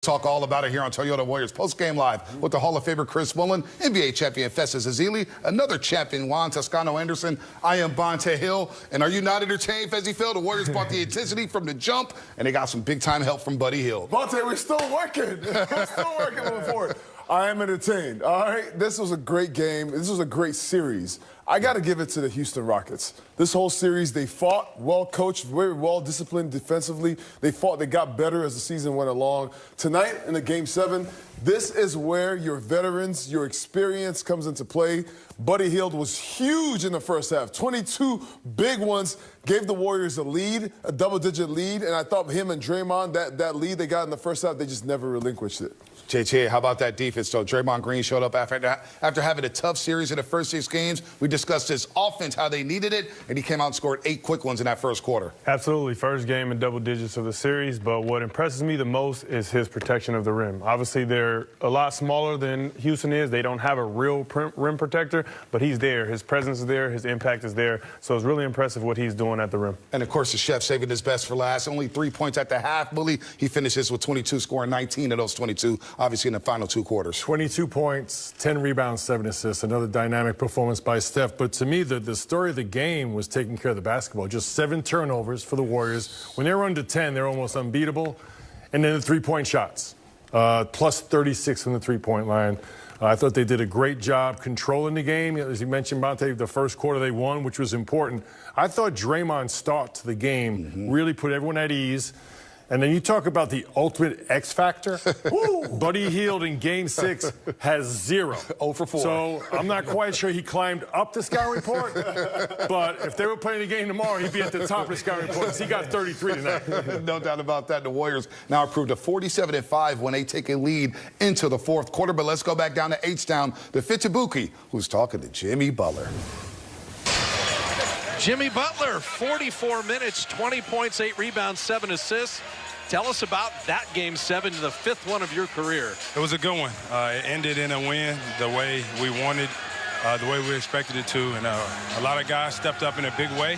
Talk all about it here on Toyota Warriors Postgame Live with the Hall of Famer Chris Woolen, NBA champion Festus Ezeli, another champion Juan Toscano-Anderson. I am Bonte Hill. And are you not entertained, Fezzy Phil? The Warriors brought the intensity from the jump, and they got some big-time help from Buddy Hield. Bonte, we're still working. We're still working moving forward. I am entertained. All right, this was a great game. This was a great series. I got to give it to the Houston Rockets. This whole series, they fought, well coached, very well disciplined defensively. They fought, they got better as the season went along. Tonight in the Game 7, this is where your veterans, your experience comes into play. Buddy Hield was huge in the first half. 22 big ones gave the Warriors a lead, a double-digit lead, and I thought him and Draymond, that lead they got in the first half, they just never relinquished it. JT, how about that defense? So Draymond Green showed up after having a tough series in the first 6 games. We discussed his offense, how they needed it, and he came out and scored 8 quick ones in that first quarter. Absolutely. First game in double digits of the series, but what impresses me the most is his protection of the rim. Obviously, they're a lot smaller than Houston is. They don't have a real rim protector, but he's there. His presence is there. His impact is there. So it's really impressive what he's doing at the rim. And, of course, the chef saving his best for last. Only 3 points at the half, Bully. He finishes with 22, scoring 19 of those 22, obviously in the final 2 quarters. 22 points, 10 rebounds, 7 assists. Another dynamic performance by Steph. But to me, the story of the game was taking care of the basketball. Just 7 turnovers for the Warriors. When they were under 10, they're almost unbeatable. And then the three-point shots, plus 36 from the three-point line. I thought they did a great job controlling the game. As you mentioned, Bonte, the first quarter they won, which was important. I thought Draymond's start to the game really put everyone at ease. And then you talk about the ultimate X factor. Buddy Hield in Game 6 has 0. 0 for 4. So I'm not quite sure he climbed up the scouting report. But if they were playing the game tomorrow, he'd be at the top of the scouting report because he got 33 tonight. No doubt about that. The Warriors now improved to 47-5 when they take a lead into the 4th quarter. But let's go back down to H-Town. The Fitabuki, who's talking to Jimmy Butler. Jimmy Butler, 44 minutes, 20 points, 8 rebounds, 7 assists. Tell us about that Game 7, the 5th one of your career. It was a good one. It ended in a win the way we wanted, the way we expected it to. And a lot of guys stepped up in a big way.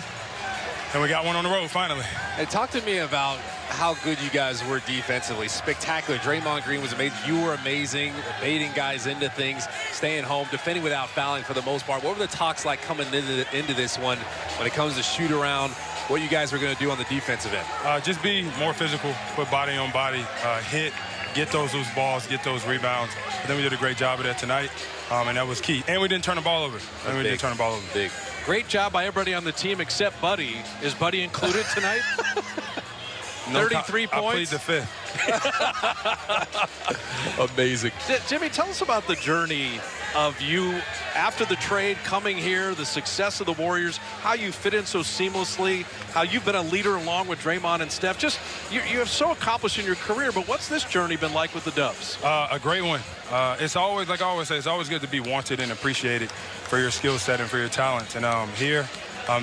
And we got one on the road, finally. Hey, talk to me about how good you guys were defensively. Spectacular. Draymond Green was amazing. You were amazing, baiting guys into things, staying home, defending without fouling for the most part. What were the talks like coming into this one when it comes to shoot around, what you guys were going to do on the defensive end? Just be more physical, put body on body, hit, get those loose balls, get those rebounds. I think we did a great job of that tonight, and that was key. And we didn't turn the ball over. Big. Great job by everybody on the team except Buddy. Is Buddy included tonight? 33 points. I played the 5th. Amazing. Jimmy, tell us about the journey of you after the trade, coming here, the success of the Warriors, how you fit in so seamlessly, how you've been a leader along with Draymond and Steph. Just, you have so accomplished in your career, but what's this journey been like with the Dubs? A great one. It's always, like I always say, it's always good to be wanted and appreciated for your skill set and for your talent. And here,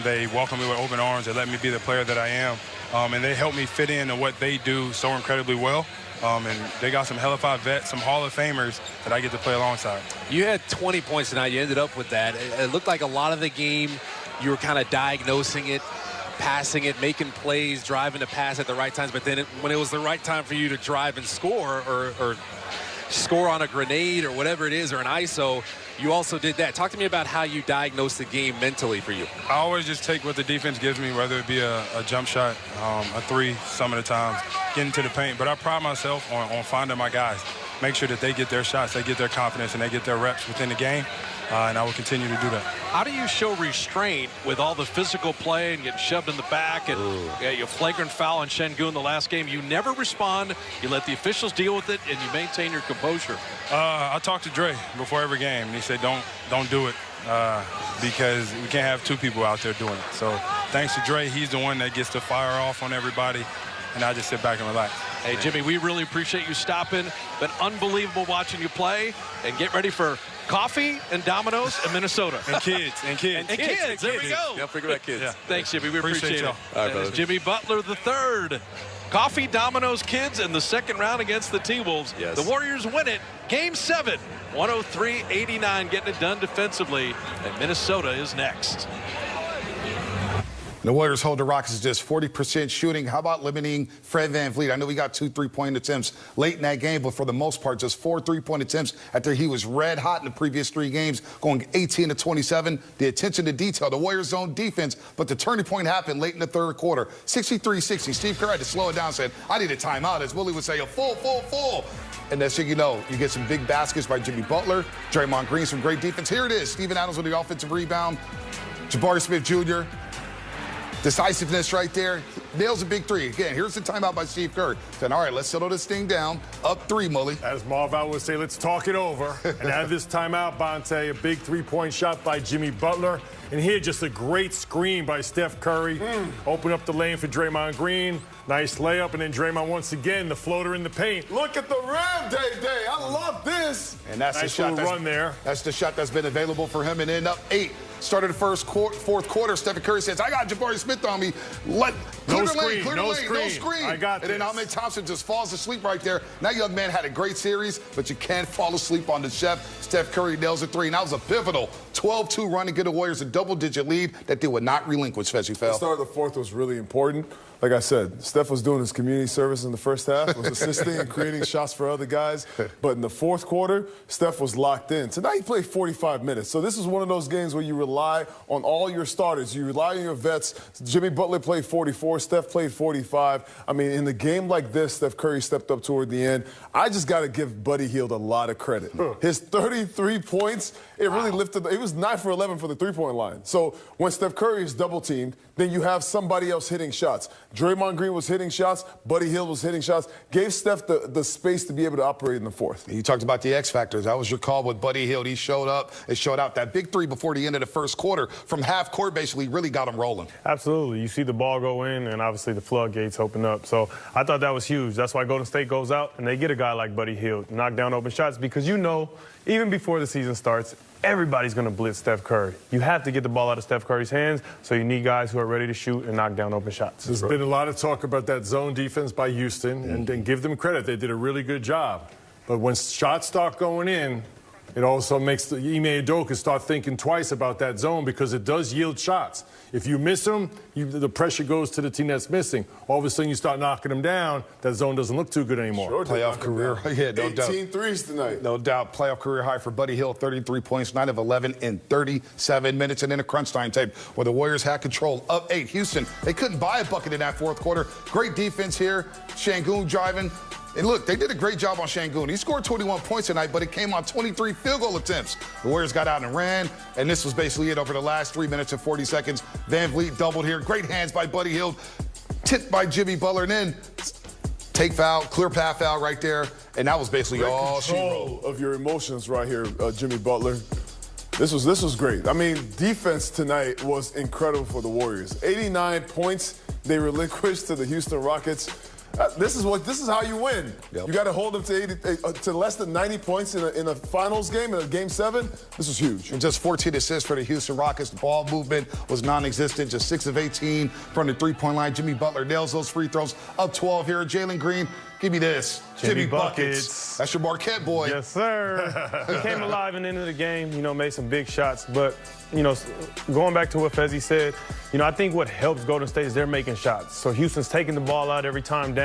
they welcome me with open arms. They let me be the player that I am. And they help me fit into what they do so incredibly well. And they got some hell-of-a vets, some Hall of Famers that I get to play alongside. You had 20 points tonight. You ended up with that. It looked like a lot of the game you were kind of diagnosing it, passing it, making plays, driving to pass at the right times. But then when it was the right time for you to drive and score or score on a grenade or whatever it is or an ISO, you also did that. Talk to me about how you diagnose the game mentally for you. I always just take what the defense gives me, whether it be a jump shot, a 3 some of the times, get into the paint. But I pride myself on finding my guys, make sure that they get their shots, they get their confidence, and they get their reps within the game. And I will continue to do that. How do you show restraint with all the physical play and getting shoved in the back and you flagrant foul on Şengün the last game? You never respond. You let the officials deal with it, and you maintain your composure. I talked to Dre before every game, and he said, don't do it because we can't have 2 people out there doing it. So thanks to Dre, he's the one that gets to fire off on everybody, and I just sit back and relax. Hey, Jimmy, we really appreciate you stopping. Been unbelievable watching you play, and get ready for coffee and Domino's in Minnesota. And kids. There we go. Don't forget about kids. Yeah. Thanks, Jimmy. We appreciate it. All right, brother. Jimmy Butler III. Coffee, Domino's, kids in the 2nd round against the T-Wolves. Yes. The Warriors win it. Game 7, 103-89, getting it done defensively. And Minnesota is next. The Warriors hold the Rockets to just 40% shooting. How about limiting Fred VanVleet? I know we got 2 3-point attempts late in that game, but for the most part, just 4 3-point attempts after he was red hot in the previous 3 games, going 18 to 27. The attention to detail, the Warriors' zone defense, but the turning point happened late in the third quarter. 63-60. Steve Kerr had to slow it down and said, I need a timeout. As Willie would say, a full. And next thing you know, you get some big baskets by Jimmy Butler, Draymond Green, some great defense. Here it is. Steven Adams with the offensive rebound. Jabari Smith Jr., decisiveness right there. Nails a big 3. Again, here's the timeout by Steve Kerr. Saying, all right, let's settle this thing down. Up 3, Mully. As Marval would say, let's talk it over. And at this timeout, Bonte, a big 3-point shot by Jimmy Butler. And here, just a great screen by Steph Curry. Open up the lane for Draymond Green. Nice layup, and then Draymond once again, the floater in the paint. Look at the rim, Day. I love this. And that's nice the shot run there. That's the shot that's been available for him, and end up 8. Started the fourth quarter. Stephen Curry says, I got Jabari Smith on me. Clear the lane, no screen. I got this. And then Ahmed Thompson just falls asleep right there. That young man had a great series, but you can't fall asleep on the chef. Steph Curry nails a 3. And that was a pivotal 12-2 run to give the Warriors a double-digit lead that they would not relinquish, Fezzi Fell. The start of the fourth was really important. Like I said, Steph was doing his community service in the first half, was assisting and creating shots for other guys. But in the fourth quarter, Steph was locked in. Tonight he played 45 minutes. So this is one of those games where you rely on all your starters. You rely on your vets. Jimmy Butler played 44. Steph played 45. I mean, in a game like this, Steph Curry stepped up toward the end. I just got to give Buddy Hield a lot of credit. His 33 points, it really lifted. It was 9 for 11 for the 3-point line. So when Steph Curry is double-teamed, then you have somebody else hitting shots. Draymond Green was hitting shots. Buddy Hield was hitting shots. Gave Steph the space to be able to operate in the fourth. You talked about the X factors. That was your call with Buddy Hield. He showed up. It showed out. That big 3 before the end of the first quarter from half court basically really got him rolling. Absolutely. You see the ball go in, and obviously the floodgates open up. So I thought that was huge. That's why Golden State goes out, and they get a guy like Buddy Hield, knock down open shots, because you know, even before the season starts, everybody's going to blitz Steph Curry. You have to get the ball out of Steph Curry's hands, so you need guys who are ready to shoot and knock down open shots. There's been a lot of talk about that zone defense by Houston, and give them credit. They did a really good job. But when shots start going in, it also makes the Ime Udoka start thinking twice about that zone, because it does yield shots. If you miss them, the pressure goes to the team that's missing. All of a sudden, you start knocking them down. That zone doesn't look too good anymore. Sure, playoff career. Yeah, no 18 doubt. threes tonight. No doubt. Playoff career high for Buddy Hield, 33 points, 9 of 11 in 37 minutes. And then a crunch time tape where the Warriors had control. Up 8. Houston, they couldn't buy a bucket in that fourth quarter. Great defense here. Şengün driving. And look, they did a great job on Şengün. He scored 21 points tonight, but it came on 23 field goal attempts. The Warriors got out and ran, and this was basically it over the last 3 minutes and 40 seconds. VanVleet doubled here. Great hands by Buddy Hield. Tipped by Jimmy Butler, and then take foul, clear path foul right there. And that was basically all she wrote. Of your emotions right here, Jimmy Butler. This was great. I mean, defense tonight was incredible for the Warriors. 89 points they relinquished to the Houston Rockets. This is how you win. Yep. You got to hold them to less than 90 points in a finals game, in a game 7. This was huge. And just 14 assists for the Houston Rockets. The ball movement was non-existent. Just 6 of 18 from the 3-point line. Jimmy Butler nails those free throws. Up 12 here. Jalen Green, give me this. Jimmy Buckets. That's your Marquette boy. Yes, sir. He came alive in the end of the game, made some big shots. But, going back to what Fezzi said, I think what helps Golden State is they're making shots. So Houston's taking the ball out every time down.